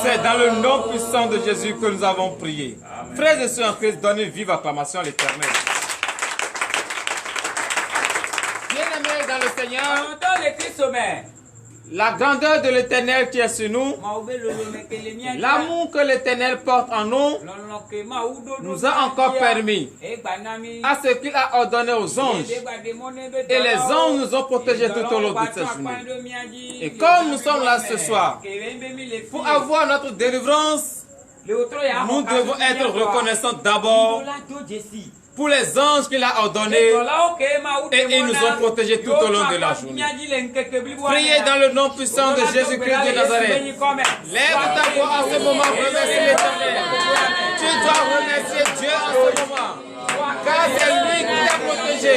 C'est dans le nom puissant de Jésus que nous avons prié. Frères et sœurs en Christ, donnez une vive acclamation à l'Éternel. Bien-aimés dans le Seigneur, la grandeur de l'Éternel qui est sur nous, l'amour que l'Éternel porte en nous, nous a encore permis à ce qu'il a ordonné aux anges. Et les anges nous ont protégés tout au long de cette journée. Et comme nous sommes là ce soir, pour avoir notre délivrance, nous devons être reconnaissants d'abord pour les anges qu'il a ordonnés et ils nous ont protégés tout au long de la journée. Priez dans le nom puissant de Jésus-Christ de Nazareth. Lève ta voix en ce moment, remercie l'Éternel. Tu dois remercier Dieu en ce moment, car c'est lui qui t'a protégé.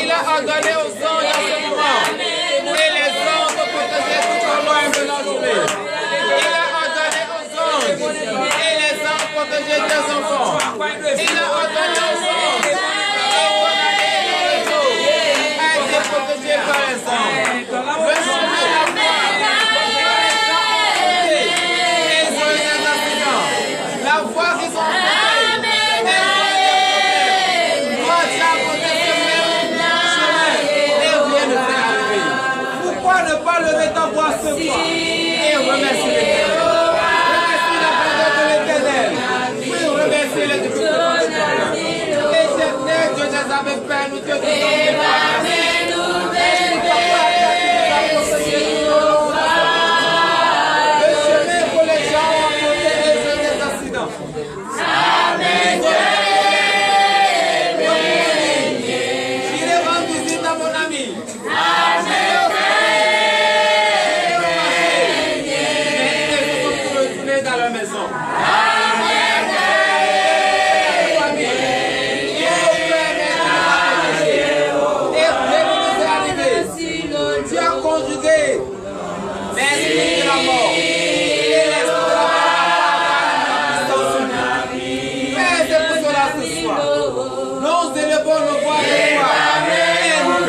Il a ordonné aux anges en ce moment, et les anges ont protégé tout au long de la journée. Il a ordonné aux anges, et les anges protégé tes enfants. Il a ordonné aux anges, et ton année dans le jour a été protégé par les anges. Recevez la foi, et ils ont eu des accidents. La voix qu'ils ont portée, toi tu as porté ce même chemin, et rien ne t'est arrivé. Pourquoi ne pas lever ta voix ce soir et remercier l'Éternel? Remercie la grandeur de l'Éternel. Oui, remercie les Dieu. Éternel, Dieu des armées, Père, nous te disons le chemin pour les gens à côté et des accidents. Amen. J'irai rendre visite à mon ami. Amen. Dans la maison. Tu as conjugué l'esprit de la mort et l'esprit de la mort. Mais c'est pour cela ce soir, nous élevons nos voix de toi et nous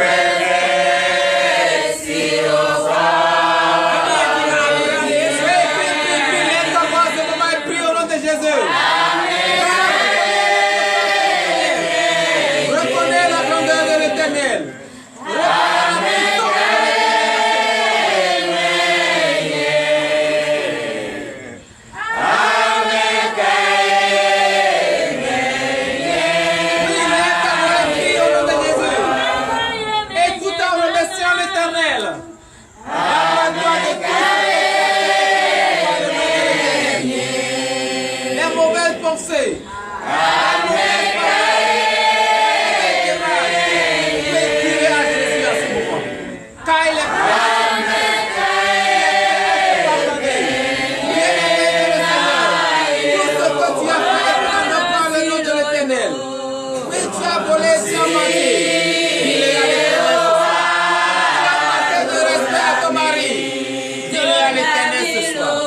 reconnais la grandeur de l'Éternel. Les mauvaises pensées. Car il est tout ce que tu as fait est prendre par le nom de l'Éternel. Oui, tu as volé, tu as menti. Dis-le à l'Éternel. Tu as manqué de respect à ton mari. Dis-le à l'Éternel ce soir.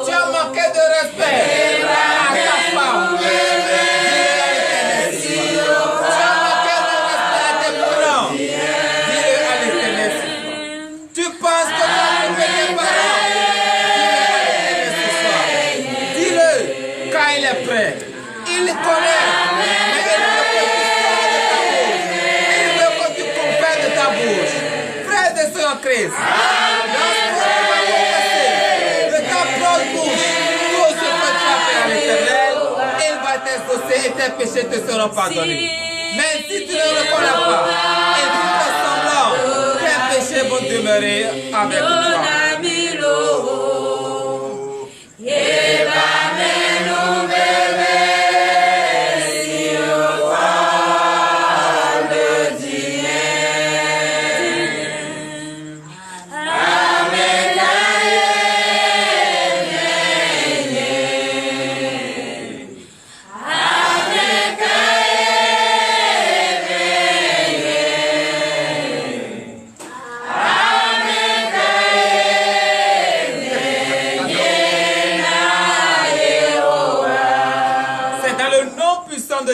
Tu as manqué de respect à ta femme. Dis-le à l'Éternel ce soir. Tu as manqué de respect à tes parents. Dis-le à l'Éternel ce soir. Tu penses que tu as trouvé tes parents. Dis-le car il est prêt. Il connaît. Mais il veut que tu sors de ta bouche. Il veut que tu confères de ta bouche. Frères et sœurs en Christ. Dans ce que tu vas confesser de ta propre bouche tout ce que tu as fait à l'Éternel, il va t'exaucer et tes péchés te seront pardonnés. Mais si tu ne le reconnais pas et tu fais semblant, tes péchés vont demeurer avec toi.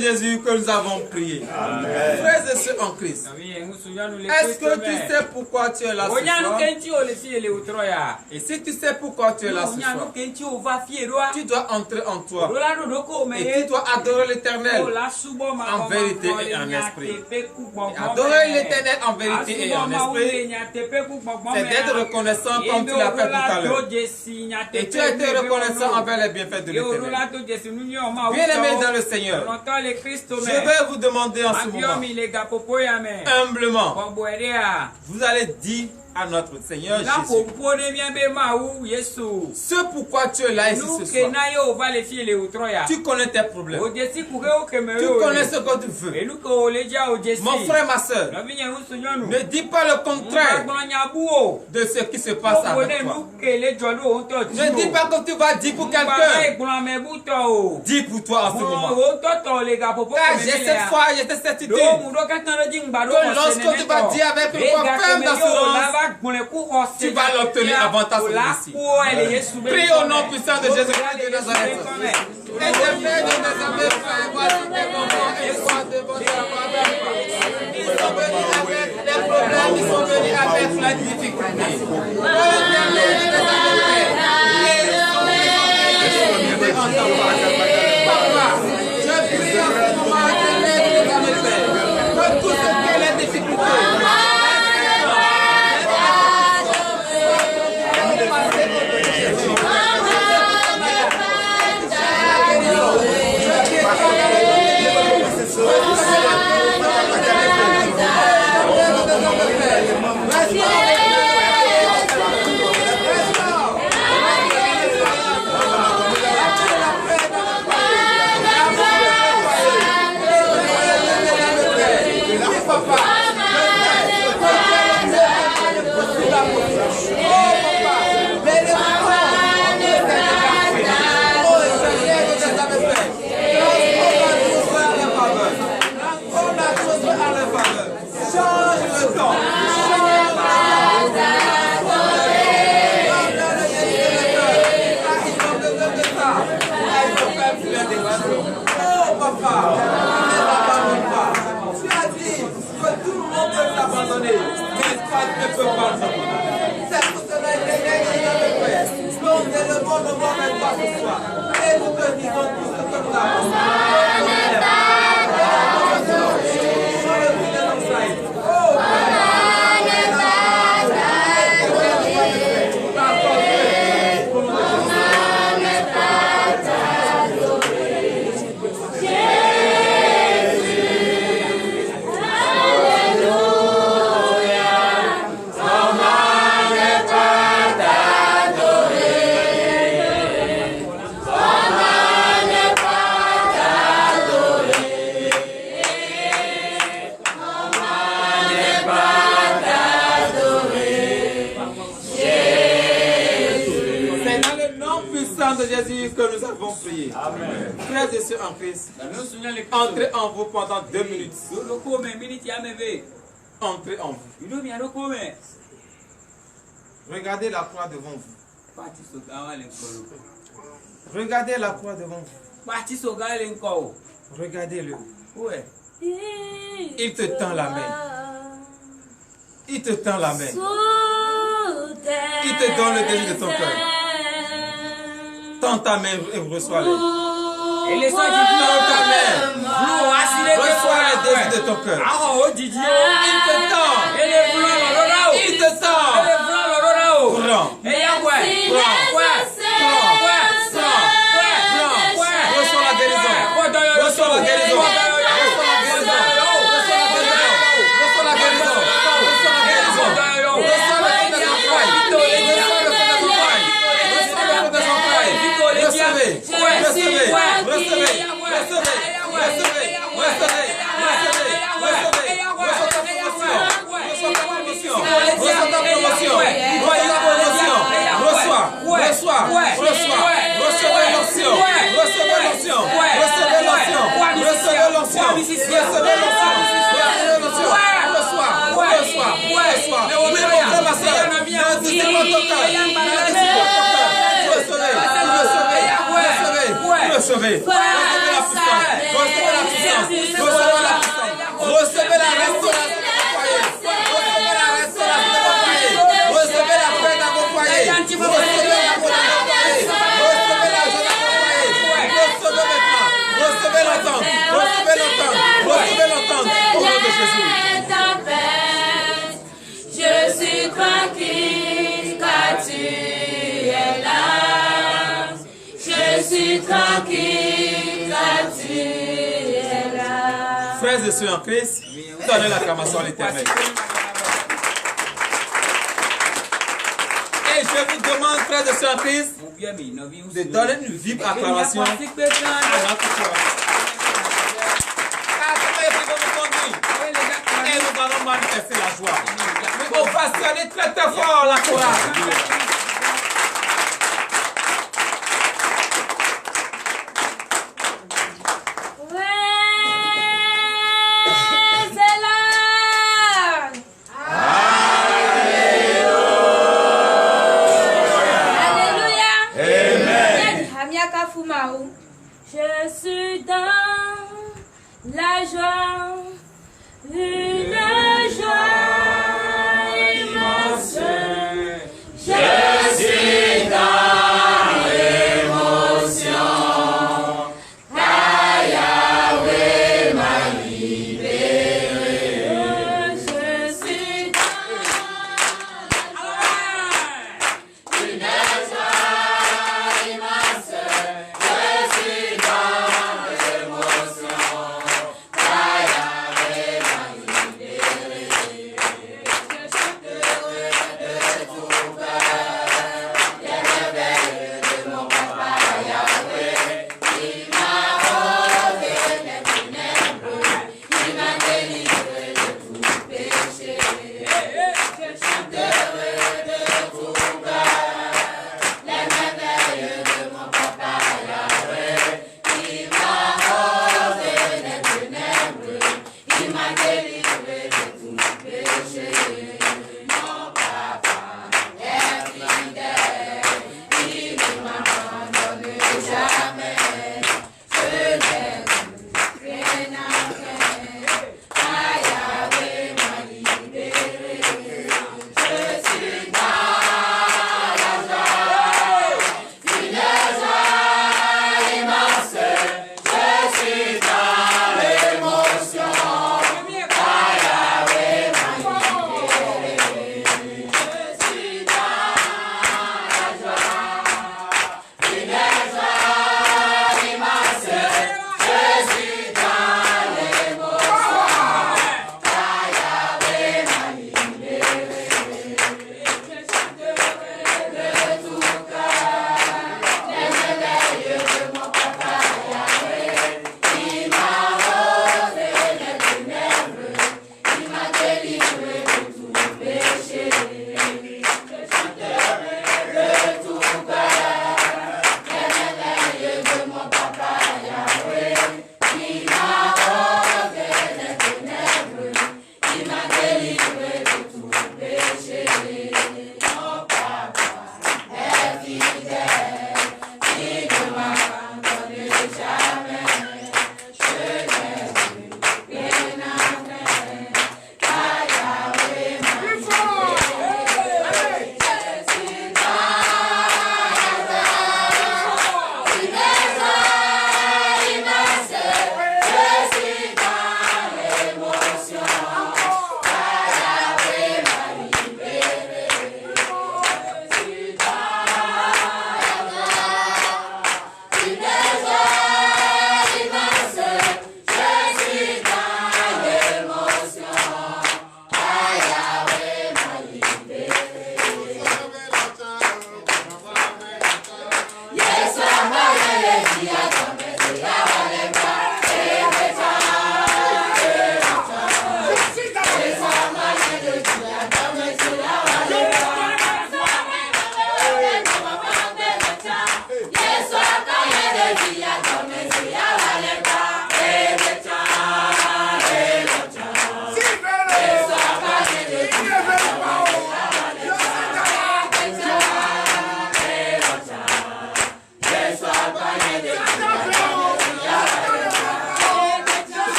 Jésus que nous avons prié. Frères et sœurs en Christ, est-ce que tu sais pourquoi tu es là ce soir? Et si tu sais pourquoi tu es là ce soir, tu dois entrer en toi. Et tu dois adorer l'Éternel en vérité et en esprit. Et adorer l'Éternel en vérité et en esprit, c'est d'être reconnaissant comme tu l'as fait tout à l'heure. Et tu as été reconnaissant envers les bienfaits de l'Éternel. Bien-aimés dans le Seigneur, je vais vous demander en ce moment, humblement, vous allez dire à notre Seigneur Jésus, ce pourquoi tu es là ici ce soir. Tu connais tes problèmes. Tu connais ce que tu veux. Mon frère, ma soeur, ne dis pas le contraire de ce qui se passe avec toi. Ne dis pas que tu vas dire pour quelqu'un. Dis pour toi en ce moment. Car j'ai cette foi, j'ai cette certitude que lorsque tu vas dire avec une foi ferme d'assurance, tu vas l'obtenir avant ta sortie ici. Prie au nom puissant de Jésus-Christ de Nazareth. Éternel de Nazareth, voici tes enfants et sois devant ta parole. Ils sont venus avec des problèmes, ils sont venus avec la difficulté. Éternel de Nazareth, Papa, je prie en ce moment, Éternel de Nazareth, que tout ce qui est les difficultés, que nous avons prié. Amen. Frères et sœurs en Christ, entrez en vous pendant 2 minutes. Entrez en vous. Regardez la croix devant vous. Regardez la croix devant vous. Regardez-le. Il te tend la main. Il te tend la main. Il te donne le désir de ton cœur. Tends ta main et reçois-le. Tends ta main. Reçois le désir de ton cœur. Il te tend. Il te tend. Prends. Reçois la guérison. Reçois la guérison. Recevez la puissance. puissance. Recevez la puissance. Recevez la restauration de vos foyers. Recevez la restauration de vos foyers. Recevez la paix dans vos foyers. Recevez l'amour dans vos foyers. Recevez la joie dans vos foyers. Recevez maintenant. Recevez l'entente. Recevez l'entente. Recevez l'entente. Au nom de Jésus. Je suis tranquille car tu es là. Je suis tranquille car tu es là. Frères et sœurs en Christ, donnez l'acclamation à l'Éternel. Et je vous demande, frères et sœurs en Christ, de donner une vive acclamation à notre Dieu. Et nous allons manifester la joie. Mais on va sonner très très fort la chorale. Je suis dans la joie, une joie immense. Je suis dans l'émotion, car Yahweh m'a libéré. Je suis dans une joie immense. Je suis dans l'émotion, car Yahweh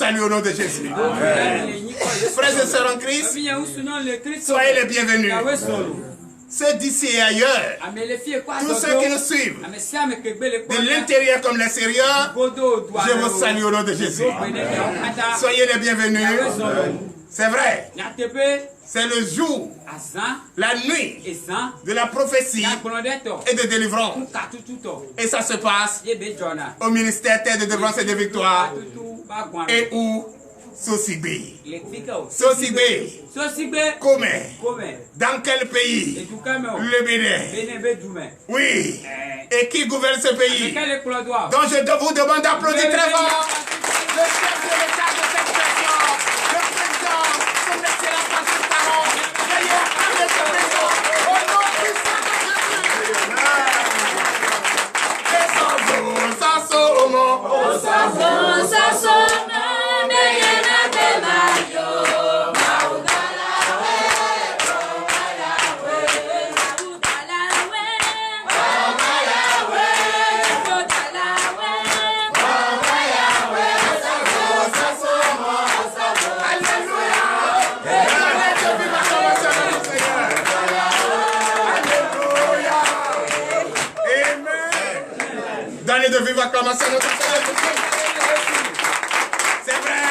salue au nom de Jésus. Frères et sœurs en Christ, soyez les bienvenus. Ceux d'ici et ailleurs, tous ceux qui nous suivent, de l'intérieur comme de l'extérieur, je vous salue au nom de Jésus. Soyez les bienvenus. C'est vrai. C'est le jour, la nuit de la prophétie et de délivrance. Et ça se passe au ministère Terre de délivrance et de victoire. Et où Sosigbe. Sosigbe. Comment? Dans quel pays? Le Bénin. Oui. Et qui gouverne ce pays? Donc je vous demande d'applaudir très fort le chef de l'État de cette nation, le président, son excellence François Talon. Veuillez acclamer ce président au nom puissant de Jésus. De vive acclamation à notre Seigneur. C'est vrai,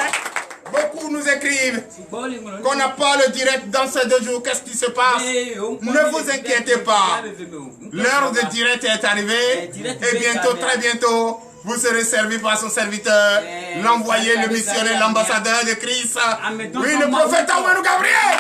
beaucoup nous écrivent qu'on n'a pas le direct dans ces 2 jours. Qu'est-ce qui se passe? Ne vous inquiétez pas. L'heure de direct est arrivée et bientôt, très bientôt, vous serez servi par son serviteur, l'envoyé, le missionnaire, l'ambassadeur de Christ. Oui, le prophète Ouénou Gabriel.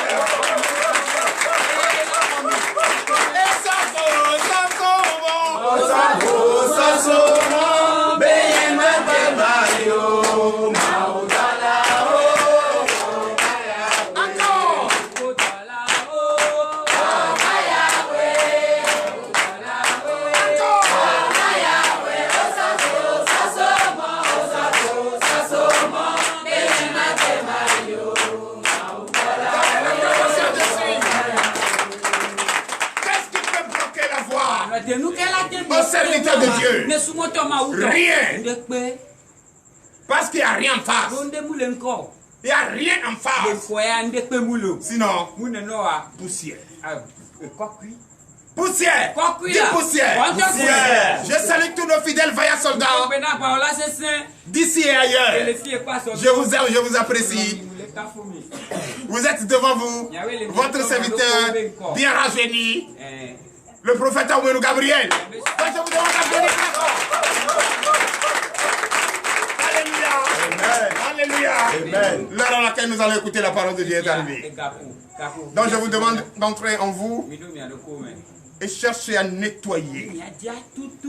Au serviteur de Dieu, rien, parce qu'il n'y a rien en face. Il n'y a rien en face. Sinon, poussière. Poussière. Dis poussière. Je salue tous nos fidèles vaillants soldats d'ici et ailleurs. Je vous aime, je vous apprécie. Vous êtes devant vous, votre serviteur bien rajeuni, le prophète Ouénou Gabriel. Donc je vous demande d'applaudir très fort. Alléluia. Alléluia. L'heure à laquelle nous allons écouter la parole de Dieu est arrivée. Donc je vous demande d'entrer en vous et chercher à nettoyer.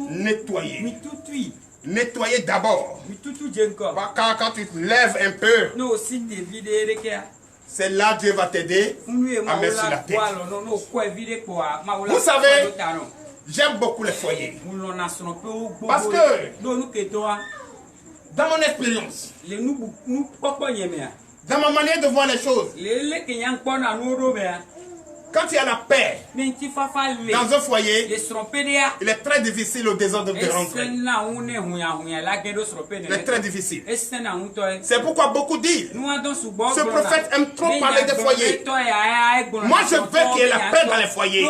Nettoyer. Nettoyer d'abord. Quand tu te lèves un peu, c'est là que Dieu va t'aider à mettre sur la tête. Vous savez, j'aime beaucoup les foyers. Parce que, dans mon expérience, dans ma manière de voir les choses, quand il y a la paix dans un foyer, il est très difficile au désordre de rentrer. Il est très difficile. C'est pourquoi beaucoup disent, ce prophète aime trop parler des foyers. Moi je veux qu'il y ait la paix dans les foyers.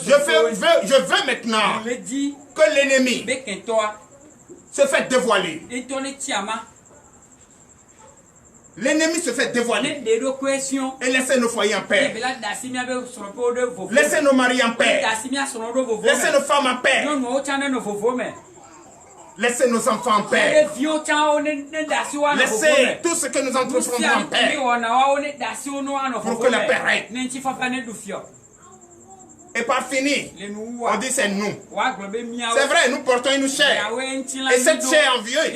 Je veux maintenant que l'ennemi se fait dévoiler. L'ennemi se fait dévoiler et laissez nos foyers en paix. Laissez nos maris en paix. Laissez nos femmes en paix. Laissez nos enfants en paix. Laissez tout ce que nous entreprendrons en paix. Pour que la paix règne. Et par fini, on dit c'est nous. C'est vrai, nous portons une chair. Et cette chair est envieuse.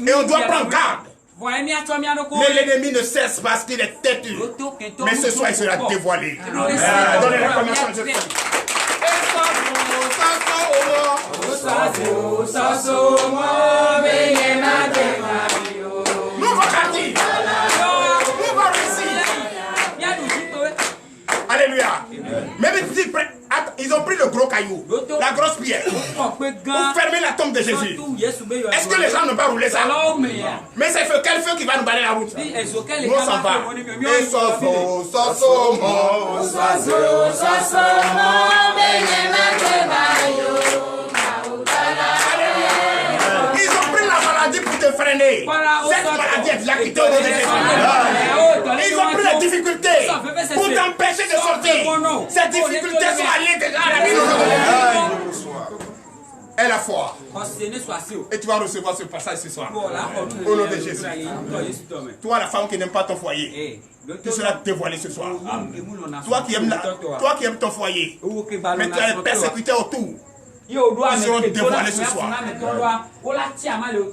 Et on doit prendre garde. Mais l'ennemi ne cesse parce qu'il est têtu. Mais ce soir, il sera dévoilé. Donnez la commission de Dieu. Nous va partir. Nous va réussir. Alléluia. Même ils ont ont pris le gros caillou, la grosse pierre, pour fermer la tombe de Jésus. Est-ce que les gens n'ont pas roulé ça? Mais c'est quel feu qui va nous balayer la route? Nous on s'en va. Et ils ont pris la maladie pour te freiner. Cette maladie est déjà quittée au nom de Jésus. Ils ont pris les difficultés pour t'empêcher de sortir. Ces difficultés sont allées déjà à la vie de Jésus. Et la foi. Et tu vas recevoir ce passage ce soir. Au nom de Jésus. Toi, la femme qui n'aime pas ton foyer, tu seras dévoilé ce soir. Toi qui aimes ton foyer, mais tu as les persécutés autour. Ils seront dévoilés ce soir.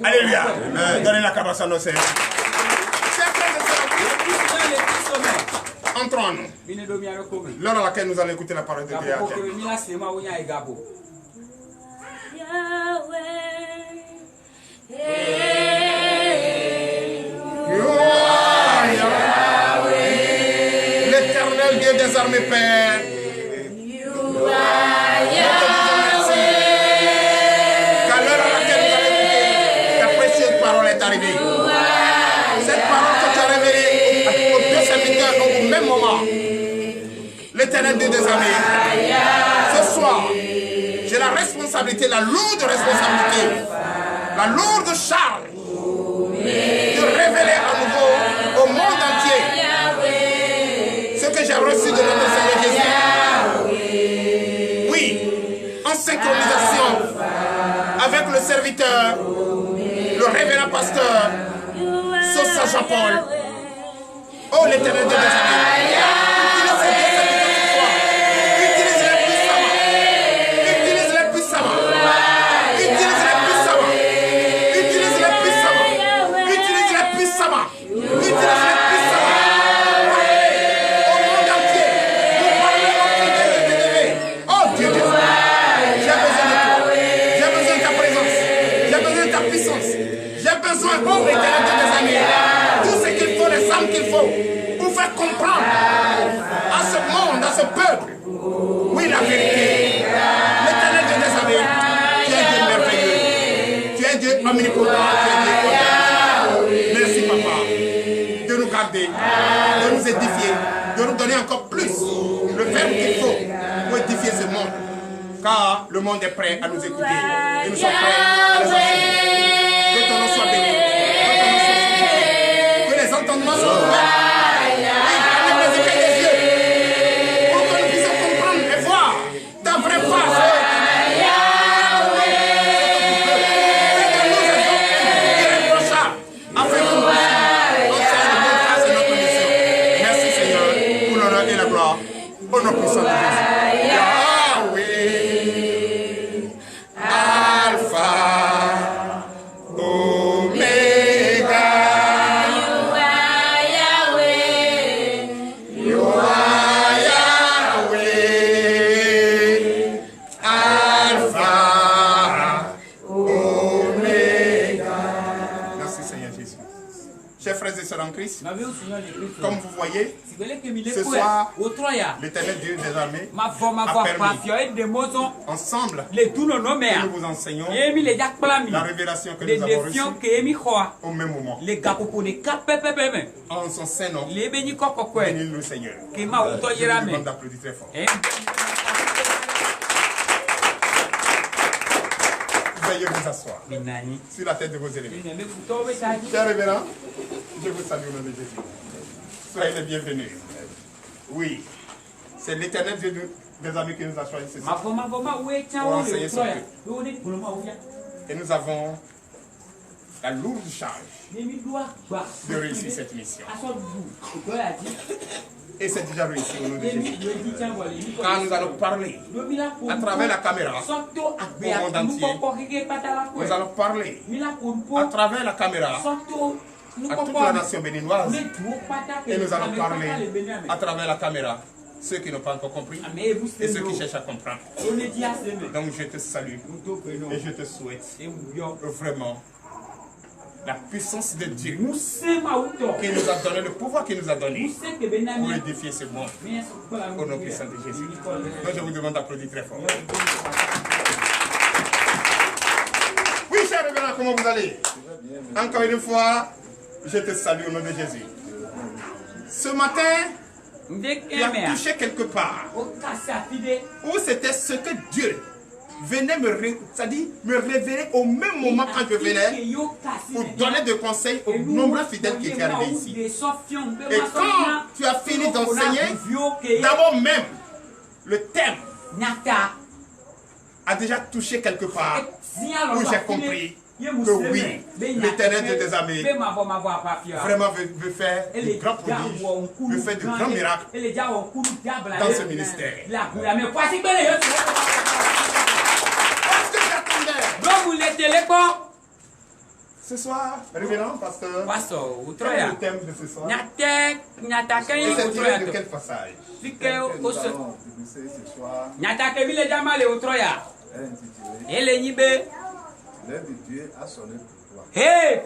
Alléluia. Donnez la cabasse à nos seigneurs. Entrons-nous. L'heure à laquelle nous allons écouter la parole de Dieu. L'éternel Dieu des armées, Père. Qu'à l'heure à laquelle nous allons écouter ta précieuse parole est arrivée. Cette parole que tu as révélée aux deux serviteurs au même moment. L'éternel Dieu des armées. Ce soir, j'ai la responsabilité, la lourde responsabilité, la lourde charge de révéler à nouveau au monde entier ce que j'ai reçu de notre Seigneur Jésus. Oui, en synchronisation avec le serviteur, le révérend pasteur, Sosa Jean-Paul. Oh, l'Éternel Dieu des armées. Pour faire comprendre à ce monde, à ce peuple, oui, la vérité. L'Éternel Dieu des armées, tu es Dieu merveilleux, tu es Dieu omnipotent, tu es Dieu. Merci papa de nous garder, de nous édifier, de nous donner encore plus le verbe qu'il faut pour édifier ce monde, car le monde est prêt à nous écouter et nous sommes prêts à les enseigner. Que ton nom soit béni, que ton nom soit sanctifié, que les entendements soient ouverts. Comme vous voyez, ce soir, l'Éternel Dieu des armées a permis ensemble que nous vous enseignons la révélation que nous avons reçue au même moment. En son saint nom, bénis le Seigneur. Je vous demande d'applaudir très fort. Veuillez vous asseoir sur la tête de vos ennemis. Cher révérend, je vous salue au nom de Jésus. Soyez les bienvenus. Oui, c'est l'Éternel Dieu des amis qui nous a choisis ce soir pour enseigner son peuple. Et nous avons la lourde charge de réussir cette mission. Et c'est déjà réussi au nom de Jésus. Car nous allons parler à travers la caméra au monde entier. Nous allons parler à travers la caméra à toute la nation béninoise. Et nous allons parler à travers la caméra ceux qui n'ont pas encore compris et ceux qui cherchent à comprendre. Donc je te salue et je te souhaite vraiment La puissance de Dieu qui nous a donné le pouvoir qu'il nous a donné pour édifier ce monde. Au nom puissant de Jésus. Donc je vous demande d'applaudir très fort. Oui, cher révérend, comment vous allez? Encore une fois, je te salue au nom de Jésus. Ce matin, tu as touché quelque part où c'était ce que Dieu venait me révéler au même moment quand je venais pour donner des conseils aux nombreux fidèles qui étaient arrivés ici. Et quand tu as fini d'enseigner, d'abord même, le thème a déjà touché quelque part où j'ai compris que oui, l'Éternel Dieu des armées vraiment veut faire de grands prodiges, veut faire de grands miracles dans ce ministère. Ce soir, révérend pasteur, quel est le thème de ce soir? Et c'est tiré de quel passage? L'œuvre de Dieu a sonné pour toi. Hey,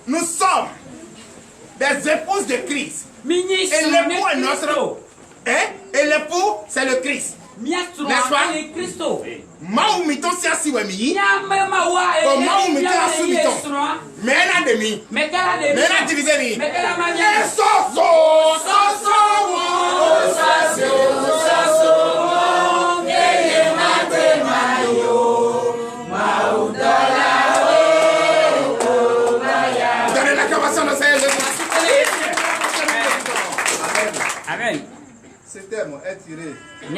Nous sommes des épouses de Christ. Et l'époux est notre. Et l'époux, c'est le Christ. N'est-ce pas? Maoumito si asiwemi. Bon, Maoumito asubito. Mais un demi. Mais un divisé mi. Et soso. Ce terme est tiré dans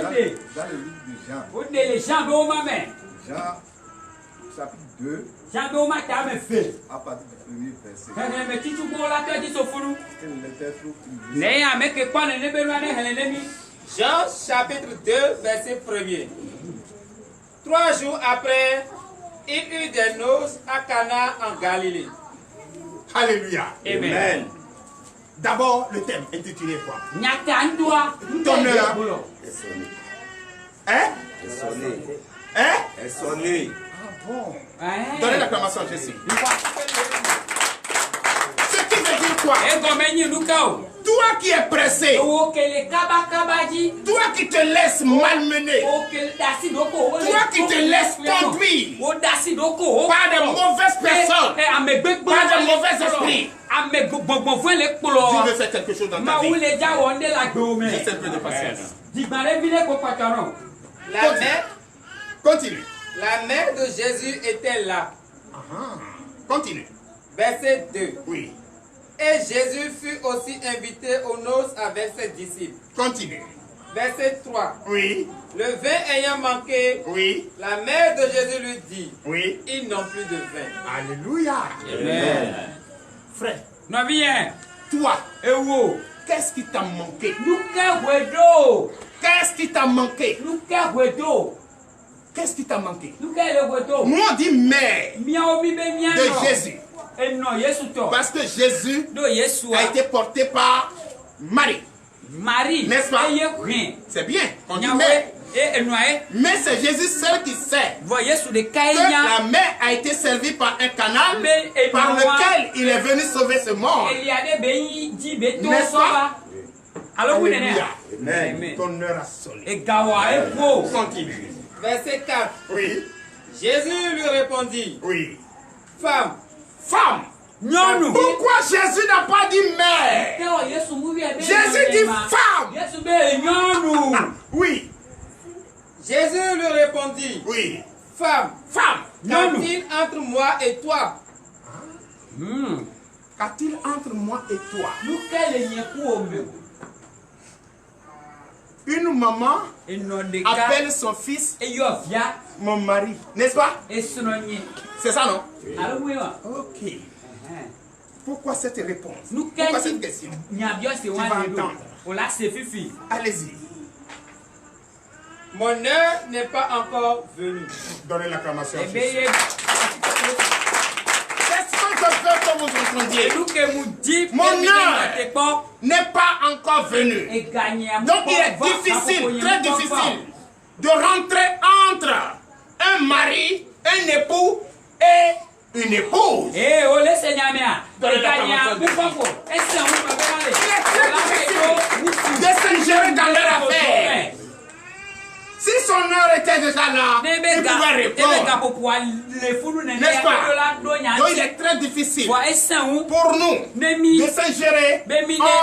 le livre de Jean. Jean, chapitre 2, à partir du premier verset. Jean chapitre 2, verset 1er. 3 jours après, il eut des noces à Cana en Galilée. Alléluia. Amen. D'abord, le thème intitulé quoi? Tonnerre. Hein? Hein? Est sonné. Ah bon. Donnez l'acclamation à Jésus. Ce qui veut dire quoi? Toi qui es pressé, toi qui te laisses malmener, toi qui te laisses conduire par de mauvaises personnes, par de mauvais esprits, Dieu veut faire quelque chose dans ta vie. Juste un peu de patience. Continue. La mère de Jésus était là. Continue. Verset 2. Oui. Et Jésus fut aussi invité aux noces avec ses disciples. Continue. Verset 3. Oui. Le vin ayant manqué, Oui. la mère de Jésus lui dit, Oui. ils n'ont plus de vin. Alléluia. Amen. Frère, Toi, qu'est-ce qui t'a manqué? Qu'est-ce qui t'a manqué? Qu'est-ce qui t'a manqué? Nous on dit mère de Jésus. Parce que Jésus a été porté par Marie. N'est-ce pas? C'est bien, on dit mère. Mais c'est Jésus seul qui sait que la mère a été servie par un canal par lequel il est venu sauver ce monde. N'est-ce pas? Alléluia. Amen. Ton heure a sonné. Continue. Verset 4. Oui. Jésus lui répondit, Oui. femme, Pourquoi Jésus n'a pas dit mère? Jésus dit femme. Oui. Jésus Oui. Femme. Femme. Qu'a-t-il entre moi et toi? Qu'a-t-il entre moi et toi? Une maman appelle son fils mon mari. N'est-ce pas? C'est ça, non? Ok. Pourquoi cette réponse? Pourquoi cette question? Tu vas entendre. Allez-y. Mon heure n'est pas encore venue. Donnez l'acclamation à Jésus. C'est ce que je veux que vous entendiez. Mon heure n'est pas encore venue. Donc il est difficile, très difficile, de rentrer entre un mari, un époux et une épouse. Il est très difficile de se gérer dans leur affaire. Si son heure était déjà là, il pouvait répondre. N'est-ce pas? Donc il est très difficile pour nous de se gérer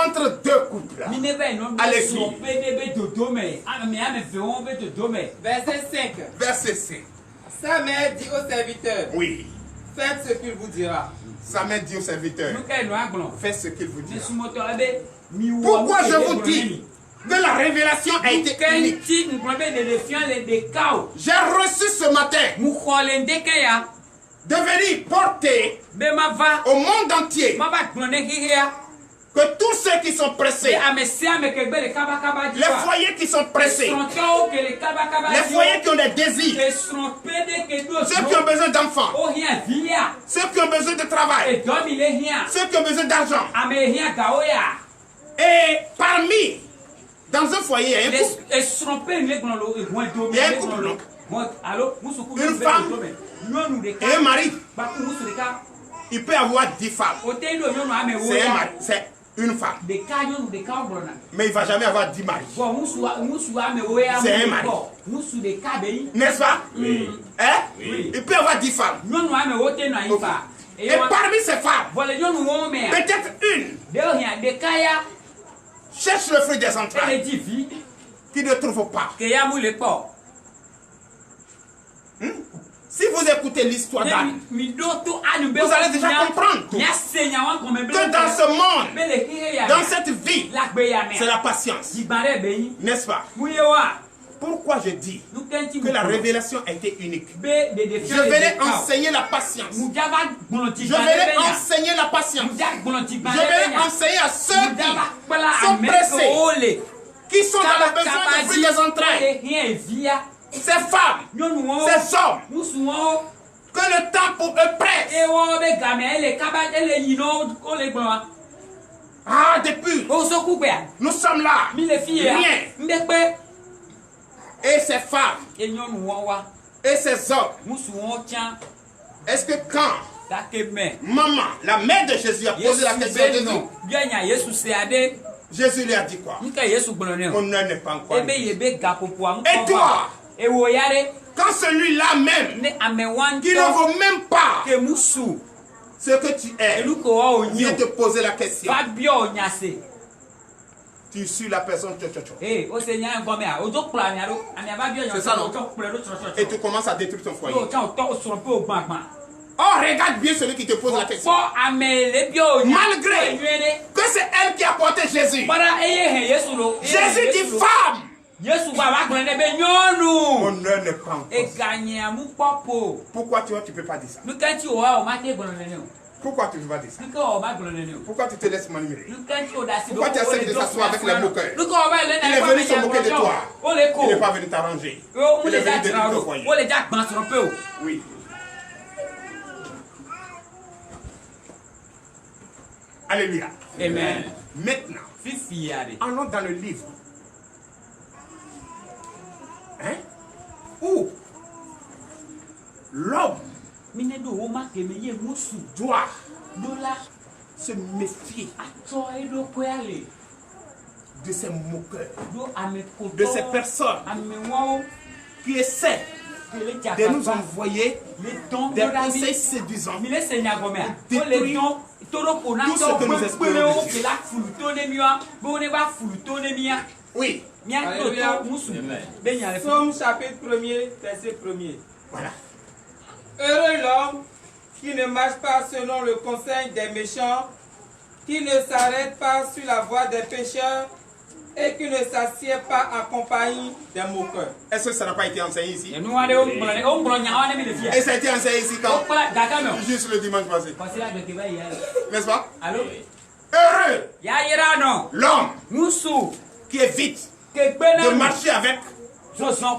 entre deux couples. Allez-y. Verset 5. Verset 5. Sa mère dit au serviteur. Oui. Faites ce qu'il vous dira. Sa mère dit au serviteur. Faites ce qu'il vous dira. Pourquoi je vous dis que la révélation a été unique? J'ai reçu ce matin de venir porter au monde entier que tous ceux qui sont pressés, les foyers qui sont pressés, les foyers qui ont des désirs, ceux qui ont besoin d'enfants, ceux qui ont besoin de travail, ceux qui ont besoin d'argent. Et parmi, dans un foyer, il y a un couple. Une femme et un mari. Il peut y avoir 10 femmes. C'est un mari, c'est une femme. Mais il ne va jamais avoir 10 maris. C'est un mari. N'est-ce pas? Oui. Hein? Oui. Il peut y avoir 10 femmes. Et parmi ces femmes, peut-être une cherche le fruit des entrailles qui ne trouve pas. Si vous écoutez l'histoire d'Anne, vous allez déjà comprendre que dans ce monde, dans cette vie, c'est la patience. N'est-ce pas? Pourquoi je dis que la révélation a été unique? Je venais enseigner la patience. Je venais enseigner la patience. Je venais enseigner à ceux qui sont pressés, qui sont dans le besoin de fruits des entrailles. Ces femmes, ces hommes, que le temps pour eux presse. Ah, depuis, nous sommes là, rien. Et ces femmes, et ces hommes, est-ce que quand maman, la mère de Jésus, a posé la question de Jésus, Jésus lui a dit quoi? Mon heure n'est pas encore venue. Et toi, quand celui-là même, qui ne vaut même pas ce que tu es, vient te poser la question, tu suis la personne, c'est ça, non? Et tu commences à détruire ton foyer. Oh, regarde bien celui qui te pose la question. Malgré que c'est elle qui a porté Jésus. Jésus dit femme. Mon heure n'est pas encore. Pourquoi tu ne peux pas dire ça? Pourquoi tu ne peux pas dire ça? Pourquoi tu te laisses manipuler? Pourquoi tu acceptes de s'asseoir avec les moqueurs? Il est venu se moquer de toi. Il n'est pas venu t'arranger. Il est venu détruire ton foyer. Oui. Alléluia. Amen. Maintenant, allons dans le livre. Hein? Où l'homme doit se méfier de ces moqueurs, de ces personnes qui essaient de nous envoyer des conseils séduisants, détruire tout ce que nous espérons de Dieu. Oui. Alléluia. Psaume chapitre 1er, verset 1er. Voilà. Heureux l'homme qui ne marche pas selon le conseil des méchants, qui ne s'arrête pas sur la voie des pécheurs et qui ne s'assied pas en compagnie des moqueurs. Est-ce que ça n'a pas été enseigné ici? Et ça a été enseigné ici quand? Juste le dimanche passé. N'est-ce pas? Heureux l'homme qui évite de marcher avec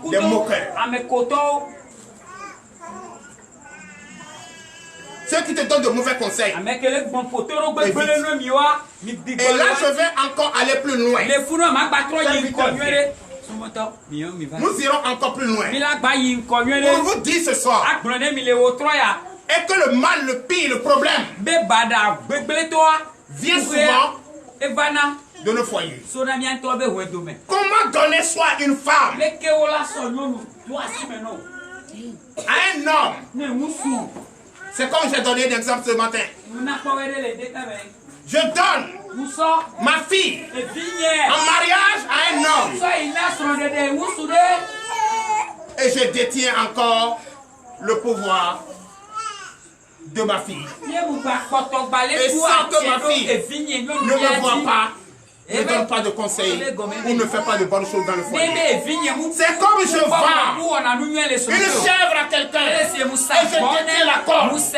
des moqueurs. Ceux qui te donnent de mauvais conseils. Et là, je vais encore aller plus loin. Nous irons encore plus loin. Pour vous dire ce soir. Et que le mal, le pire, le problème vient souvent de nos foyers. Comment donner soin à une femme, à un homme? C'est comme j'ai donné l'exemple ce matin. Je donne ma fille en mariage à un homme. Et je détiens encore le pouvoir de ma fille. Et sans que ma fille ne me voit pas, ne donne pas de conseils ou ne fait pas de bonnes choses dans le foyer. C'est comme je vends une chèvre à quelqu'un et je détiens la corde. Ce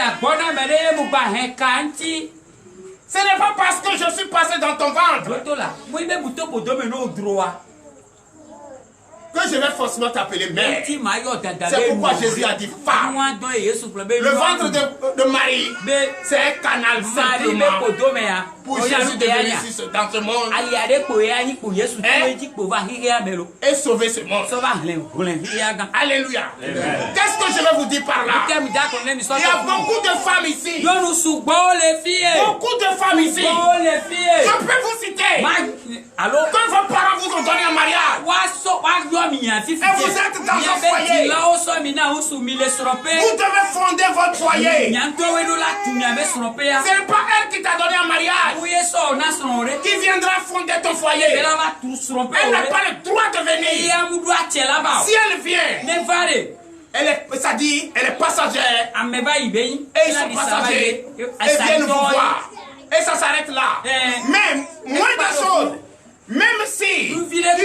n'est pas parce que je suis passé dans ton ventre que je vais forcément t'appeler mère. C'est pourquoi Jésus a dit femme. Le ventre de Marie, c'est un canal simplement pour Jésus de venir dans ce monde et sauver ce monde. Alléluia. Qu'est-ce que je vais vous dire par là? Il y a beaucoup de femmes ici. Beaucoup de femmes ici. Je peux vous citer. Quand vos parents vous ont donné un mariage, et vous êtes dans un foyer, vous devez fonder votre foyer. Ce n'est pas elle qui t'a donné un mariage qui viendra fonder ton foyer. Elle n'a pas le droit de venir. Si elle vient, elle est passagère, et ils sont passagers, et viennent vous voir. Et ça s'arrête là. Même, moins de choses. Même si tu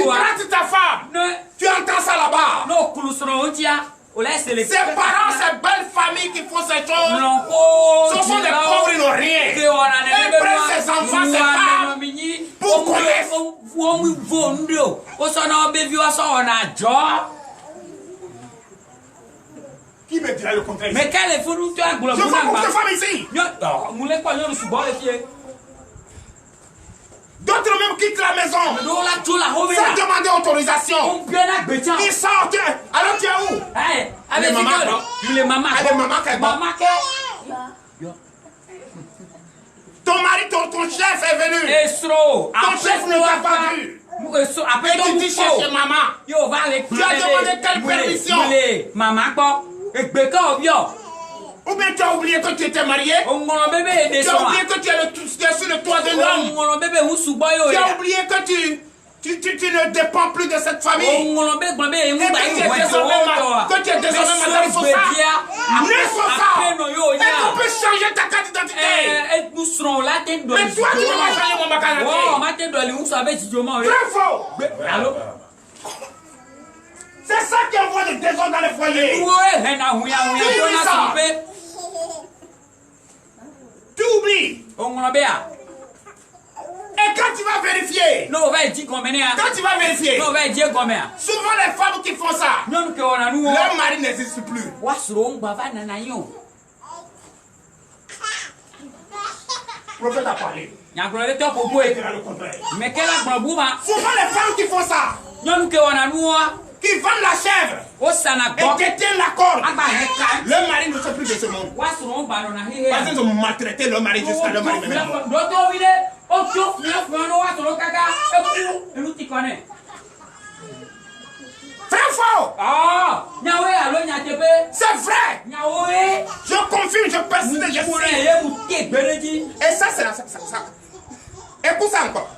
traites ta femme, tu entends ça là-bas. Ses parents, ces belles familles qui font ces choses, ce sont des pauvres, ils n'ont rien. Ils prennent ses enfants, ses femmes, pour connaître. Qui me dira le contraire? Je vois beaucoup de femmes ici. D'autres même quittent la maison sans demander autorisation. Ils sortent. Alors tu es où? Les mamans. Ton mari, ton chef est venu. Ton chef ne t'a pas vu. Et tu dis chercher maman. Tu as demandé quelle permission? Ou bien tu as oublié que tu étais marié? Tu as oublié que tu es sur le toit d'un homme? Tu as oublié que tu ne dépends plus de cette famille? Et que tu es désormais madame Sosa? Et qu'on peut changer ta carte d'identité? Mais toi tu ne vas changer mon carte d'identité? Très faux! C'est ça qui envoie le désordre dans les foyers. Tu oublies. Et quand tu vas vérifier, souvent les femmes qui font ça, leur mari n'existe plus. Prophète a parlé. Souvent les femmes qui font ça, qui vendent la chèvre et détiennent la corde, le mari ne sait plus de ce monde. Parce qu'ils ont maltraité le mari jusqu'à le mari même. Très fort! C'est vrai! Je confirme, je persiste, je sais. Et ça, c'est ça. Écoute ça encore.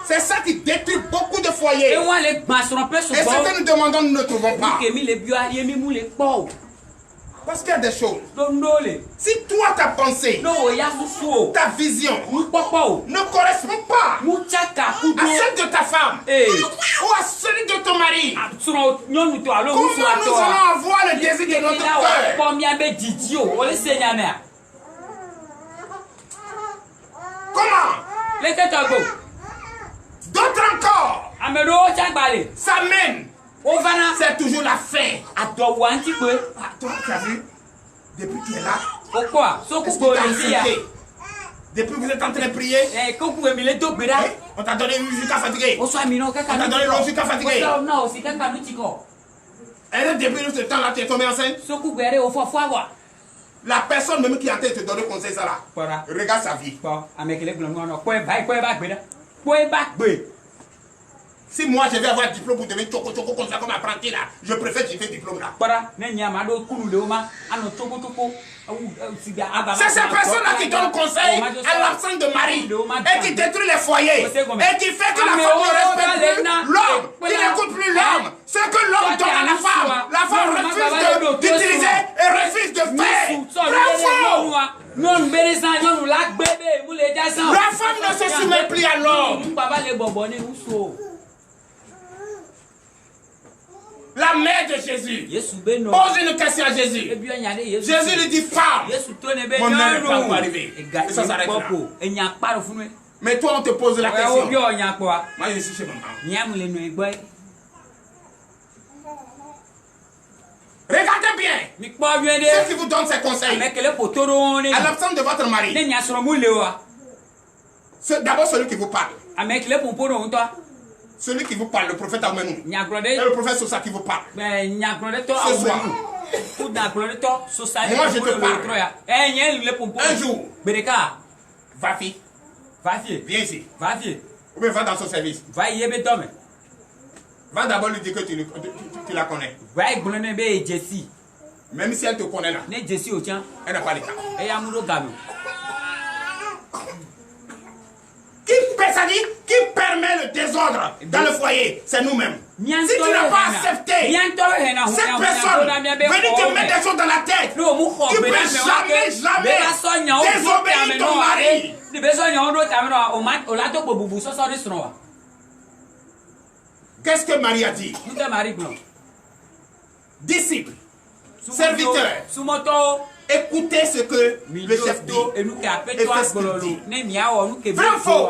C'est ça qui détruit beaucoup de foyers. Et ce que nous demandons, nous ne trouvons pas. Parce qu'il y a des choses. Si toi, ta pensée, ta vision ne correspond pas à celle de ta femme ou à celui de ton mari, comment nous allons avoir le désir de notre cœur? Comment? D'autres encore s'amènent. C'est toujours la fin. Toi, tu as vu? Depuis qu'il est là. Pourquoi? Depuis que vous êtes en train de prier, on t'a donné une musique à fatiguer. On t'a donné une musique à fatiguer. Et depuis ce temps-là, tu es tombé enceinte. La personne même qui est en train de te donner conseil, ça là. Regarde sa vie. Si moi je vais avoir un diplôme pour devenir choco comme ça, comme apprenti là, je préfère que j'ai fait diplôme là. C'est ces personnes-là qui donnent conseil à l'absence de mari et qui détruit les foyers et qui fait que la femme ne respecte plus l'homme, qui n'écoute plus l'homme. Ce que l'homme donne à la femme refuse d'utiliser et refuse de faire. Bravo! La femme ne se soumet plus à l'homme. La mère de Jésus pose une question à Jésus. Jésus lui dit, femme, mon heure n'est pas encore arrivée. Et ça s'arrête là. Mais toi, on te pose la question. Moi, je suis chez maman. Regardez bien. Ceux qui vous donnent ces conseils, à l'absence de votre mari, d'abord celui qui vous parle. Celui qui vous parle, le prophète Amenou. Et le prophète Sosa qui vous parle. Ce soir. Moi je te parle. Un jour. Va-fi. Viens ici. Ou bien va dans son service. Va d'abord lui dire que tu la connais. Même si elle te connaît là. Elle n'a pas l'état. Qui permet le désordre dans le foyer? C'est nous-mêmes. Si tu n'as pas accepté cette personne venir te mettre des choses dans la tête, tu ne peux jamais désobéir ton mari. Qu'est-ce que Marie a dit? Disciple, serviteur, écoutez ce que le chef dit et faites ce qu'il dit. Vrai ou faux?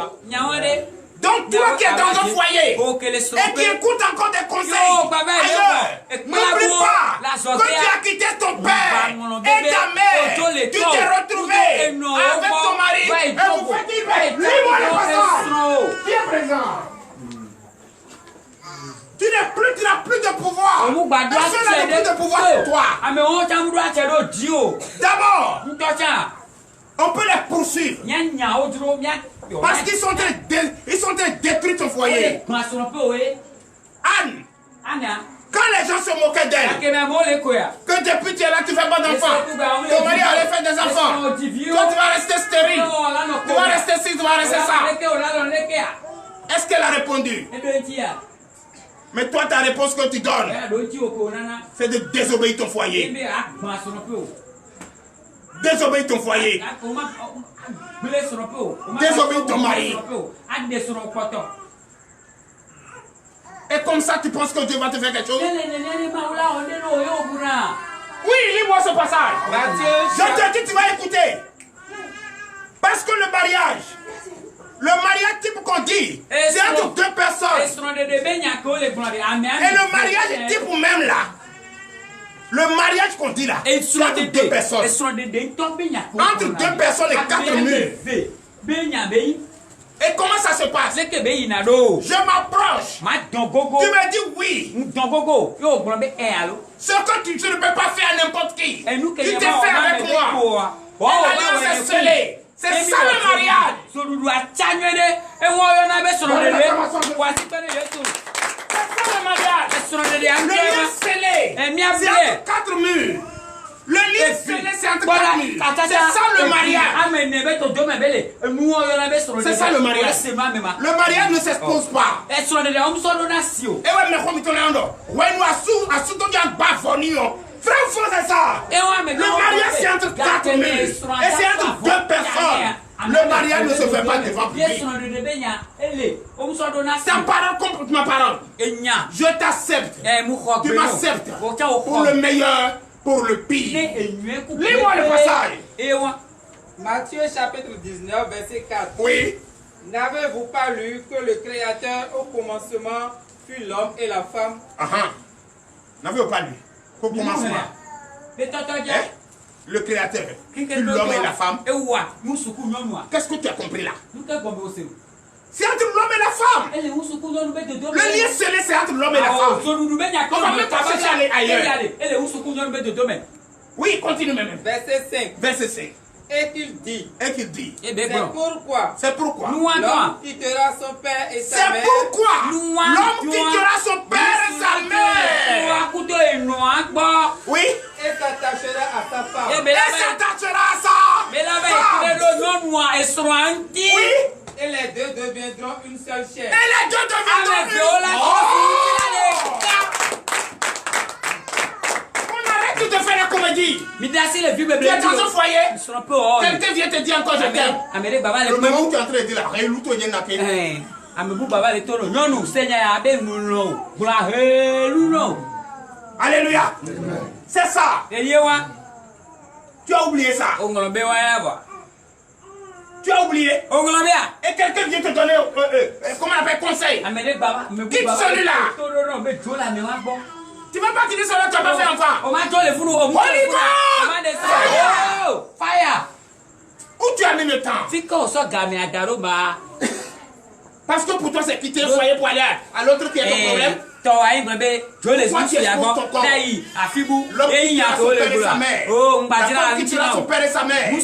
Donc toi qui es dans un foyer et qui écoute encore des conseils ailleurs, n'oublie pas que tu as quitté ton père et ta mère. Tu t'es retrouvé avec ton mari et vous faites une lis-moi le passage. Qui est présent? Tu n'as plus de pouvoir. Personne n'a plus de pouvoir sur toi. D'abord, on peut les poursuivre. Parce qu'ils sont en train de détruire ton foyer. Anne, quand les gens se moquaient d'elle, que depuis tu es là, tu ne fais pas d'enfants. Ton mari allait faire des enfants. Toi, tu vas rester stérile. Tu vas rester ci, tu vas rester ça. Est-ce qu'elle a répondu? Mais toi, ta réponse que tu donnes, c'est de désobéir ton foyer. Désobéir ton foyer. Désobéir ton mari. Et comme ça, tu penses que Dieu va te faire quelque chose? Oui, lis-moi ce passage. Je te dis, tu vas écouter. Parce que le mariage type qu'on dit, c'est entre deux personnes. Et le mariage type même là, le mariage qu'on dit là, c'est entre deux personnes. Entre deux personnes et quatre murs. Et comment ça se passe? Je m'approche. Tu me dis oui. Ce que tu ne peux pas faire à n'importe qui. Tu t'es fait avec moi. L'alliance est scellée. C'est ça le mariage. C'est ça le mariage. Le lien scellé. C'est entre quatre murs. Le lit scellé, c'est entre 4000. C'est ça le mariage. C'est ça le mariage. Le mariage ne s'expose pas. Et ouais, mais comme tu l'as dit, ouais, nous frère, c'est ça. Le mariage, c'est entre 4000. Et c'est entre deux personnes. Le mariage ne se fait pas devant public. Ta parole contre ma parole. Je t'accepte. Tu m'acceptes. Pour le meilleur, pour le pire. Lis-moi le passage. Matthieu chapitre 19, verset 4. Oui. N'avez-vous pas lu que le Créateur au commencement fut l'homme et la femme? N'avez-vous pas lu qu'au commencement, le Créateur fut l'homme et la femme? Qu'est-ce que tu as compris là? C'est entre l'homme et la femme. Le lien scellé, c'est entre l'homme et la femme. On va même pas chercher à aller ailleurs. Oui, continue même. Verset 5. Verset 5. Et qu'il dit. C'est pourquoi. L'homme quittera son père et sa mère. C'est pourquoi l'homme quittera son père et sa mère. Oui. Et s'attachera à sa femme. Et s'attachera à sa femme. Oui. Et les deux deviendront une seule chair. On arrête de faire la comédie. Tu es dans un foyer. Quelqu'un vient te dire encore je t'aime. Le moment où tu es en train de dire la rélouto y Alléluia. C'est ça. Tu as oublié ça. Tu as oublié. Et quelqu'un vient te donner, comment on appelle, conseil. Quitte celui-là. Tu vas pas quitter celui-là, tu n'as pas fait enfant. On y va. Fire. Où tu as mis le temps? Parce que pour toi, c'est quitter le foyer pour aller à l'autre qui est ton problème. L'homme quittera son père et sa mère. La femme quittera son père et sa mère. Et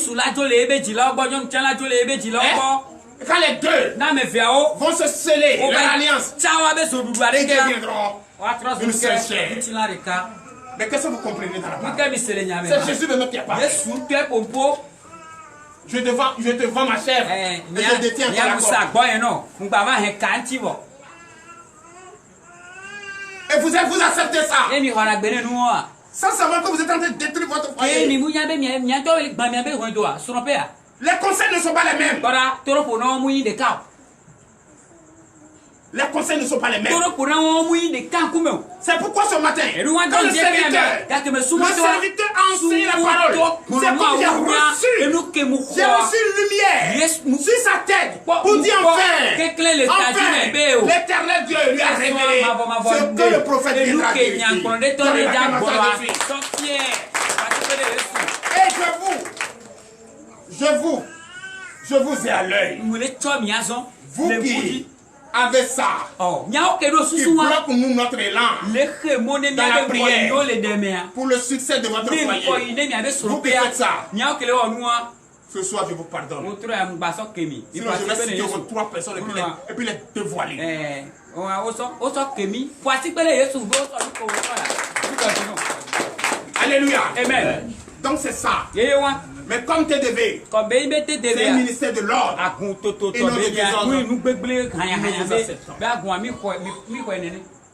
quand les deux vont se sceller leur alliance, ils deviendront une seule chair. Mais qu'est-ce que vous comprenez dans la parole? C'est Jésus même qui a parlé. Je te vends ma chair et je détiens ton accord. Et vous acceptez ça. Sans savoir que vous êtes en train de détruire votre foyer. Les conseils ne sont pas les mêmes. Les conseils ne sont pas les mêmes. C'est pourquoi ce matin, quand le serviteur a enseigné la parole, c'est comme j'ai reçu une lumière sur sa tête pour dire enfin, l'éternel Dieu lui a révélé ce que le prophète viendra dire ici. Et je vous ai à l'œil. Vous qui avec ça, qui bloque nous notre élan dans la prière pour le succès de votre foyer. Vous qui faites ça, ce soir je vous pardonne. Sinon je vais citer vos 3 personnes et puis les dévoiler. Alléluia. Amen. Donc c'est ça. Mais comme tu devais, c'est un ministère de l'ordre et non de désordre.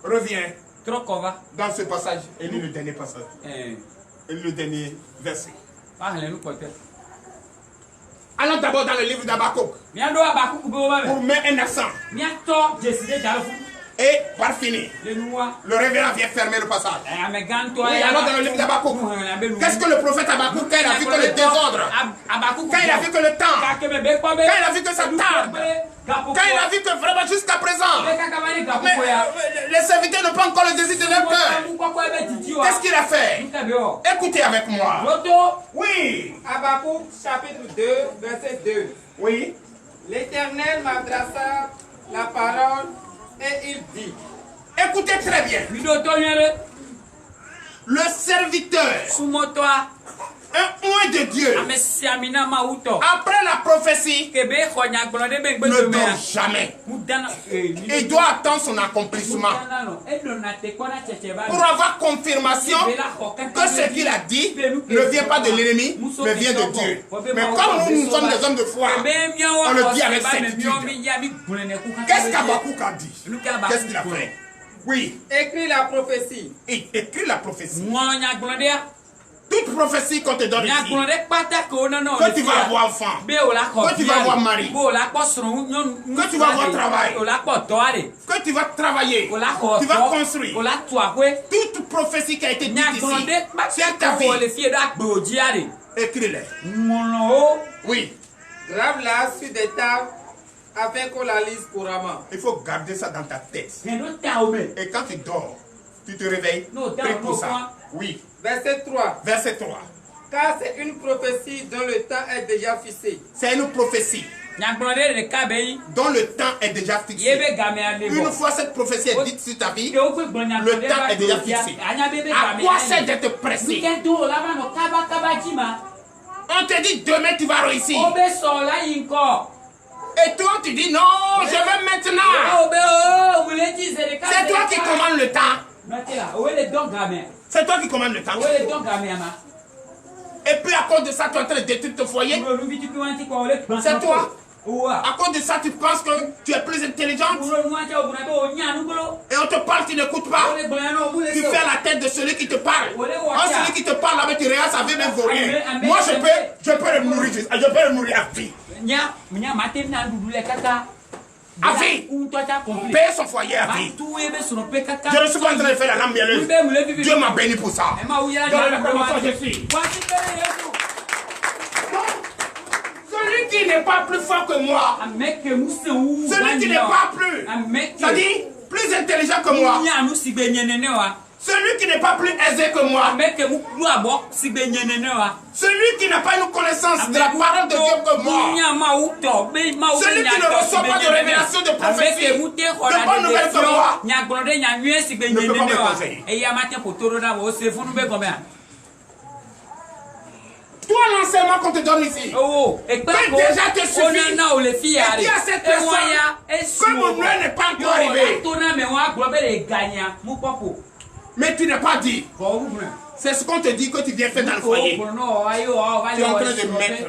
Reviens dans ce passage et lis le dernier passage. Et lis le dernier verset. Allons d'abord dans le livre d'Habakkuk pour mettre un accent. Et par finir, le révérend vient fermer le passage. Oui, alors dans le livre d'Habakkuk, qu'est-ce que le prophète Habakkuk, quand il a vu que le désordre, quand il a vu que le temps, quand il a vu que ça tarde, quand il a vu que vraiment jusqu'à présent, les serviteurs n'ont pas encore le désir de leur cœur, qu'est-ce qu'il a fait? Écoutez avec moi. Oui. Habakkuk chapitre 2, verset 2. Oui. L'Éternel m'adressa la parole et il dit. Écoutez très bien. Le serviteur un oint de Dieu, après la prophétie, ne dort jamais. Il doit attendre son accomplissement pour avoir confirmation que ce qu'il a dit ne vient pas de l'ennemi, mais vient de Dieu. Mais comme nous sommes des hommes de foi, on le dit avec certitude. Qu'est-ce qu'Habakkuk a dit? Qu'est-ce qu'il a fait? Oui. Écris la prophétie. Écris la prophétie. Toute prophétie qu'on te donne ici, que tu vas avoir enfant, que tu vas avoir mari, que tu vas avoir travail, que tu vas travailler, tu vas construire. Toute prophétie qui a été dite ici, c'est ta vie. Écris-les. Oui. Grave-la sur des tables afin qu'on la lise couramment. Il faut garder ça dans ta tête. Et quand tu dors, tu te réveilles, prie pour ça. Oui. Verset 3. Verset 3. Car c'est une prophétie dont le temps est déjà fixé. C'est une prophétie dont le temps est déjà fixé. Une fois cette prophétie est dite sur ta vie, le temps est déjà fixé. À quoi c'est d'être pressé? On te dit demain tu vas réussir. Et toi tu dis non, je veux maintenant. C'est toi qui commandes le temps. C'est toi qui commandes le temps. Et puis à cause de ça, tu es en train de détruire ton foyer. C'est toi. À cause de ça, tu penses que tu es plus intelligente. Et on te parle, tu n'écoutes pas. Tu fais la tête de celui qui te parle. Celui qui te parle avec tu regardes sa vie même vaut rien. Moi je peux le nourrir. Je peux le nourrir à vie. À vie. Payer son foyer à vie. Je ne suis pas en train de faire la lampe mielleuse. Dieu m'a béni pour ça. Dans la promotion, je suis. Celui qui n'est pas plus fort que moi. Celui qui n'est pas c'est-à-dire plus intelligent que moi. Celui qui n'est pas plus aisé que moi. Celui qui n'a pas une connaissance de la parole de Dieu que moi. Celui qui ne reçoit pas de révélation de prophétie, de bonnes nouvelles que moi, ne peut pas me conseiller. Toi, l'enseignement qu'on te donne ici, peut déjà te suffire. Et dis à cette personne que mon heure n'est pas encore arrivée. Mais tu n'es pas dit. C'est ce qu'on te dit que tu viens faire dans le foyer. Tu es en train de mettre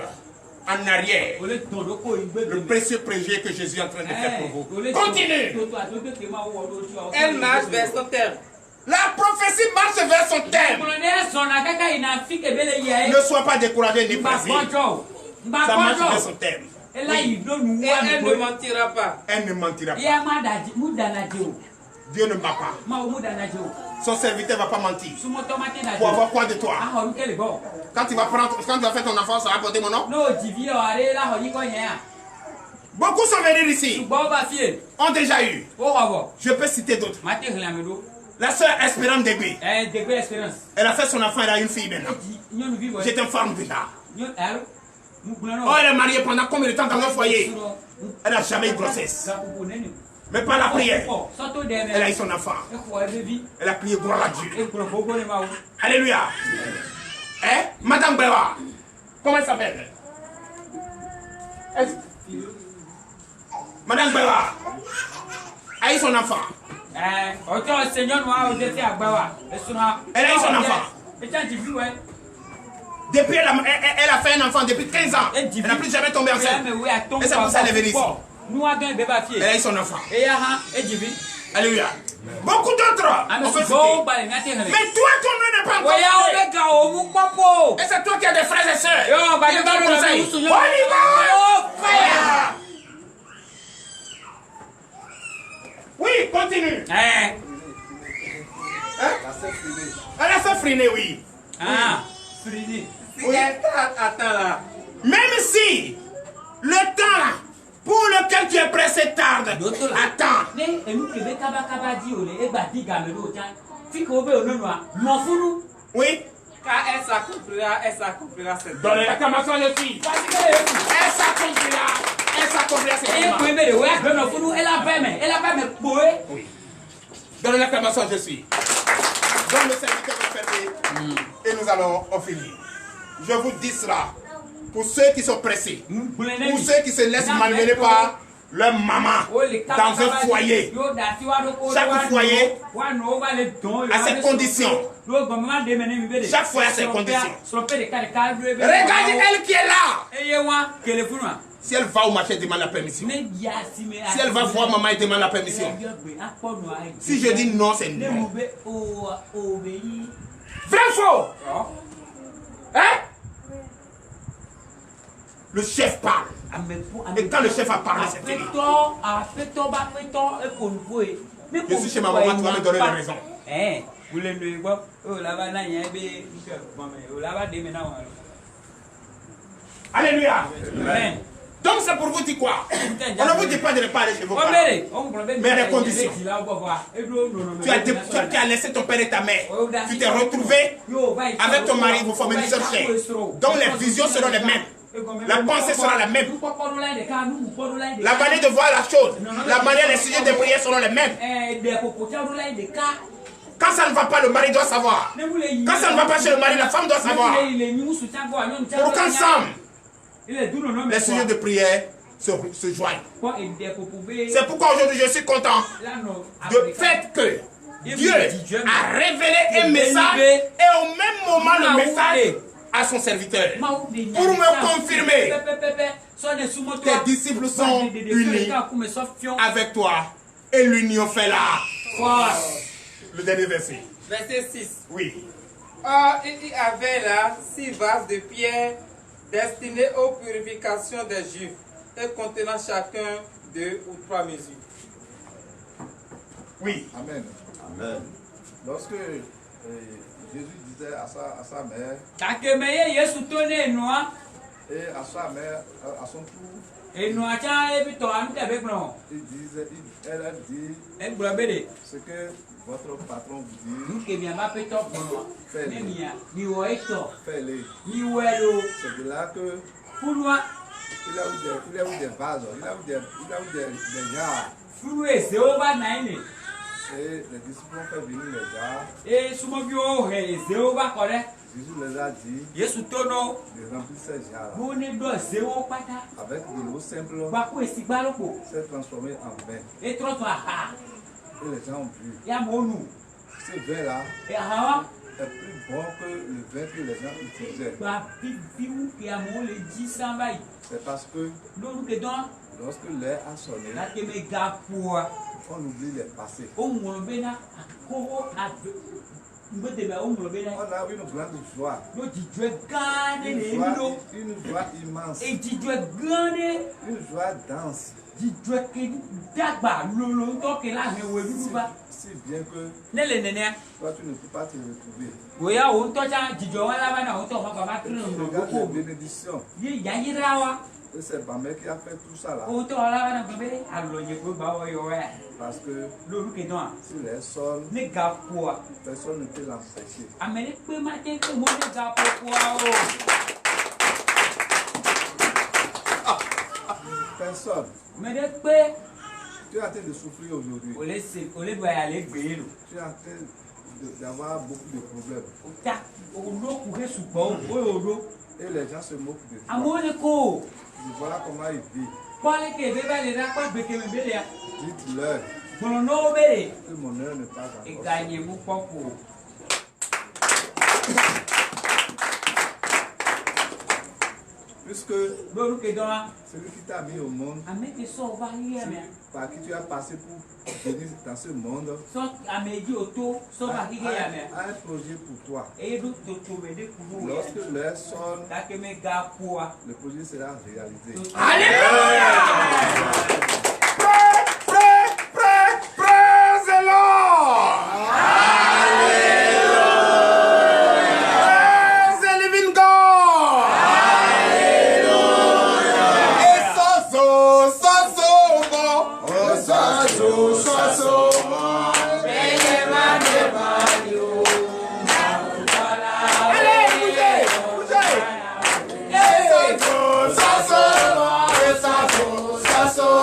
en arrière le précieux projet que Jésus est en train de faire pour vous. Continue. Elle marche vers son terme. La prophétie marche vers son terme. Ne sois pas découragé ni pressé. Ça marche vers son terme. Et elle ne mentira pas. Elle ne mentira pas. Dieu ne ment pas. Son serviteur ne va pas mentir. Pour avoir quoi de toi? Quand tu vas faire ton enfant, ça va porter mon nom? Beaucoup sont venus ici. Ont déjà eu. Je peux citer d'autres. La sœur Espérance Degbé. Elle a fait son enfant, elle a une fille maintenant. J'étais femme déjà. Oh, elle est mariée pendant combien de temps dans un foyer? Elle n'a jamais eu de grossesse. Mais par la prière, elle a eu son enfant. Elle a prié gloire à Dieu. Alléluia. Hein? Madame Bewa. Comment elle s'appelle? Madame Bewa a eu son enfant. Elle a eu son enfant. Depuis, elle a fait un enfant depuis 15 ans. Elle n'a plus jamais tombé enceinte. Et c'est pour ça qu'elle est venue ici. Elle a eu son enfant. Alléluia. Beaucoup d'autres. On peut citer. Mais toi, ton nom n'est pas encore fait. Et c'est toi qui as des frères et sœurs. Qui te donnent conseil. On y va. Oui, continue. Hein? Elle a fait friner, oui. Friner. Oui. Attends là. Même si le temps pour lequel tu es pressé tarde, attends. Oui. Car elle s'accomplira cette dans l'acclamation de qui? Elle s'accomplira cette oui. Dans l'acclamation je suis. Dans le serviteur de fermer et nous allons en finir. Je vous dis cela. Pour ceux qui sont pressés. Pour ceux qui se laissent malmener par leur maman dans un foyer. Chaque foyer a ses conditions. Chaque foyer a ses conditions. Regardez elle qui est là. Si elle va au marché, elle demande la permission. Si elle va voir maman, elle demande la permission. Si je dis non, c'est non. Vrai ou faux? Hein? Le chef parle. Et quand le chef a parlé, c'est fini. Je suis chez ma maman, tu vas me donner la raison. Alléluia. Donc c'est pour vous dire quoi? On ne vous dit pas de ne pas aller chez vos parents. Mais les conditions. Tu as laissé ton père et ta mère. Tu t'es retrouvé avec ton mari, vous formez une seule chair. Donc les visions seront les mêmes. La pensée sera la même. La manière de voir la chose, la manière les sujets de prière seront les mêmes. Quand ça ne va pas, le mari doit savoir. Quand ça ne va pas chez le mari, la femme doit savoir. Pour qu'ensemble, les sujets de prière se joignent. C'est pourquoi aujourd'hui je suis content du fait que Dieu a révélé un message et au même moment le message à son serviteur pour me confirmer tes disciples sont unis avec toi et l'union fait la force. Le dernier verset. Verset 6. Oui. Or, il y avait là 6 vases de pierre destinés aux purifications des Juifs et contenant chacun 2 ou 3 mesures. Oui. Amen. Amen. Lorsque Jésus disait à sa mère et à sa mère, à son tour, elle a dit ce que votre patron vous dit, faites-le. C'est de là que il a eu des vases, il a eu des jarres. Et les disciples ont fait venir les jarres. Jésus les a dit de remplir ces jarres avec de l'eau simple, s'est transformé en vin. Et les gens ont bu. Ce vin-là est plus bon que le vin que les gens utilisaient. C'est parce que lorsque l'air a sonné, on oublie les passés. On a une grande joie. Une joie immense. Une joie dense. Si bien que toi tu ne peux pas te retrouver. Regarde les bénédictions. Et c'est ma mère qui a fait tout ça là. Parce que si les sols, personne ne peut l'empêcher. Personne. Tu es en train de souffrir aujourd'hui. Tu es en train d'avoir beaucoup de problèmes. Et les gens se moquent de toi. Voilà comment ils vivent. Dites-leur que mon heure n'est pas encore. Puisque celui qui t'a mis au monde, par qui tu as passé pour venir dans ce monde, a un projet pour toi. Lorsque l'heure sonne, le projet sera réalisé. Alléluia! Praise the Lord! So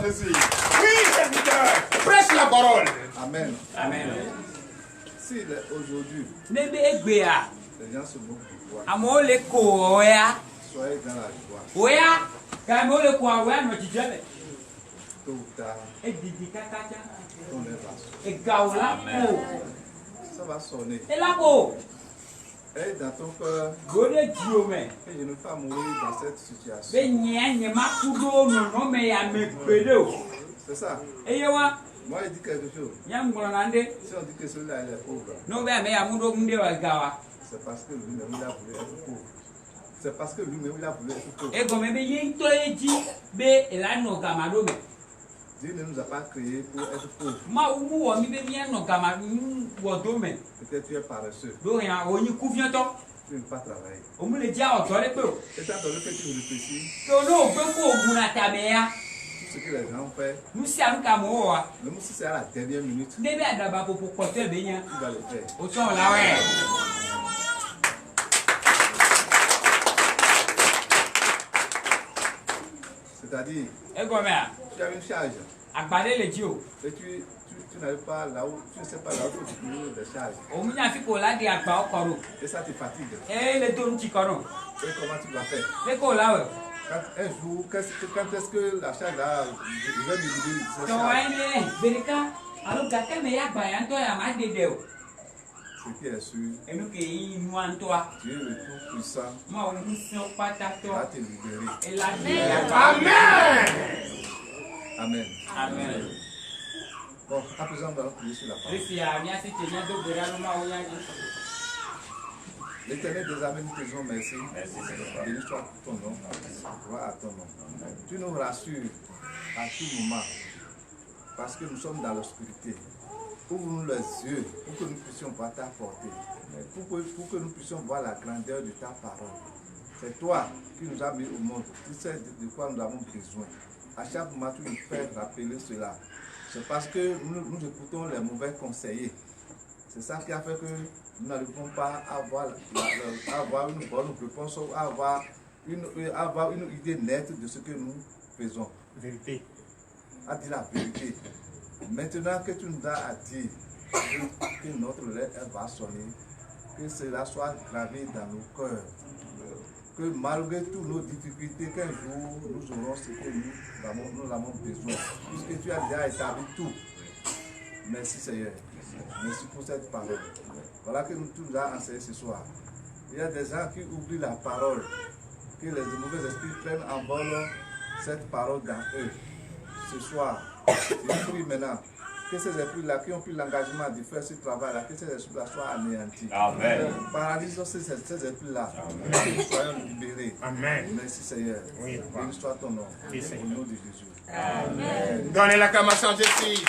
Jésus. Oui, serviteur, prêche la parole. Amen. Amen. Si aujourd'hui, Les gens se moquent de toi, soyez dans la joie. Tôt ou tard, ton heure va sonner. Ça va sonner. Et dans ton cœur, et je ne veux pas mourir dans cette situation. C'est ça. Moi, je dis quelque chose. Si on dit que celui-là il est pauvre, c'est parce que lui-même il a voulu être pauvre. C'est parce que lui-même il a voulu être pauvre. Dieu ne nous a pas créés pour être pauvres. Peut-être tu es paresseux. Tu ne veux pas travailler. Étant donné que tu réfléchis, tout ce que les gens font, même si c'est à la dernière minute, tu vas le faire. C'est-à-dire, tu as une charge. Et tu n'arrives pas là où, tu ne sais pas là où tu peux les charges. Et ça te fatigue. Et comment tu vas faire? Un jour, quand est-ce que la charge là, je vais me dire ce qui est sûr, Dieu le Tout-Puissant va te libérer. Amen. Amen. Bon, à présent, nous allons prier sur la parole. L'Éternel des armées, nous te disons merci. Béni soit ton nom. Gloire à ton nom. Tu nous rassures à tout moment. Parce que nous sommes dans l'obscurité. Ouvre-nous les yeux pour que nous puissions voir ta portée. Pour que nous puissions voir la grandeur de ta parole. C'est toi qui nous as mis au monde. Tu sais de quoi nous avons besoin. À chaque moment, tu nous fais rappeler cela. C'est parce que nous écoutons les mauvais conseillers. C'est ça qui a fait que nous n'arrivons pas à avoir une bonne réponse ou à avoir une idée nette de ce que nous faisons. Vérité. À dire la vérité. Maintenant que tu nous as dit que notre lettre va sonner, que cela soit gravé dans nos cœurs. Que malgré toutes nos difficultés, qu'un jour nous aurons ce que nous avons besoin. Puisque tu as déjà établi tout. Merci Seigneur. Merci pour cette parole. Voilà que tu nous as enseigné ce soir. Il y a des gens qui oublient la parole. Que les mauvais esprits prennent en vol cette parole dans eux. Ce soir, je prie maintenant que ces esprits-là qui ont pris l'engagement de faire ce travail-là, que ces esprits-là soient anéantis. Amen. Paralysons ces esprits-là. Que nous soyons libérés. Amen. Merci Seigneur. Oui, béni soit ton nom. Oui, Au nom de Jésus. Amen. Donnez l'acclamation à Jésus.